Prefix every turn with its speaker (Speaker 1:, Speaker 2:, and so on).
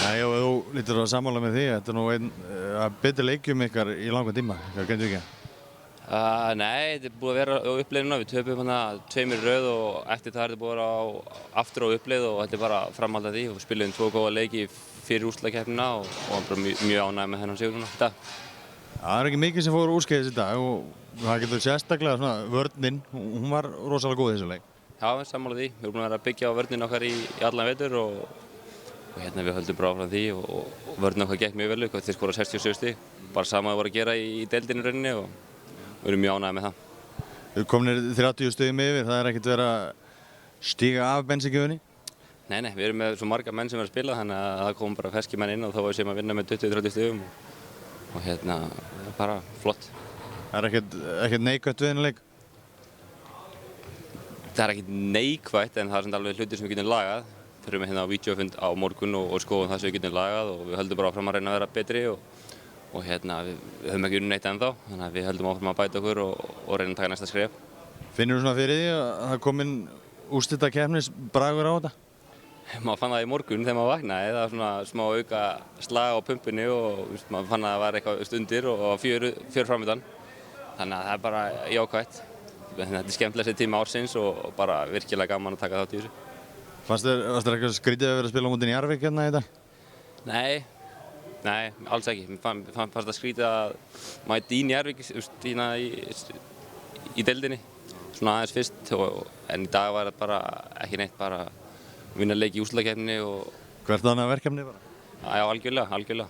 Speaker 1: Já, þú lítur að sammála með því. Þetta er nú einn betri leikjum ykkar í langan tíma. Hvað gengur ekki?
Speaker 2: Nei, þetta er búið að vera á uppleiðinu. Við töpum hérna 2 í röð og eftir það er þetta búið að vera aftur á uppleið og þetta er bara framhald af því. Við spilum 2 góða leiki fyrir úrslitakeppnina og bara mjög ánægð með þennan sigur núna í dag.
Speaker 1: Það er ekki mikið sem fór úrskeiðis í dag og það getur sérstaklega svona vörnin, hún var rosalega góð í þessu leik.
Speaker 2: Já, við sammála því. Við erum búin að vera að byggja á vörnin okkar í allan vetur og hérna við höldum bara áfram því og vörnin okkar gekk mjög vel. Þeir skora 67 stig, bara sama að voru að gera í deildinni rauninni og við erum mjög ánægðir með það.
Speaker 1: Þið komnir 30 stigum yfir, það er ekkert verið að stíga af bensíngjöfunni?
Speaker 2: Nei, við erum með svo marga menn sem er að spila þannig að það kom bara ferskir menn inn og þá var við sem að vinna með 20-30 stigum og hérna bara flott.
Speaker 1: Það er ekkert neikvætt við þennan leik?
Speaker 2: Það er ekkert neikvætt en það er samt alveg hlutir sem við getum lagað. Við erum hérna á vídeófund á morgun og skoðum það sem við getum lagað og við höldum bara áfram að reyna að vera betri og hérna við höfum ekki unnið neitt ennþá þannig að við höldum áfram að bæta okkur og reyna að taka næsta skref.
Speaker 1: Finnur þú svona fyrir því að það kominn úrslitakeppnisbragur á þetta?
Speaker 2: Maður fann það í morgun þegar maður vaknaði, það var svona smá auka slag á pumpinu og maður fann að það var eitthvað undir og fjör framöndan. Þannig að það er bara jákvætt. Þetta er skemmtilegasti tími ársins og bara virkilega gaman að taka þátt í þessu.
Speaker 1: Fannst þér eitthvað skrítið að vera að spila á móti Njarðvík hérna í dag?
Speaker 2: Nei, alls ekki. Mér fannst það skrítið að mæta í Njarðvík í deildinni, svona aðeins fyrst en í dag var það bara ekki neitt, bara vinna leik í úrslitakeppninni og...
Speaker 1: Hvert annað verkefni bara?
Speaker 2: Já, algjörlega.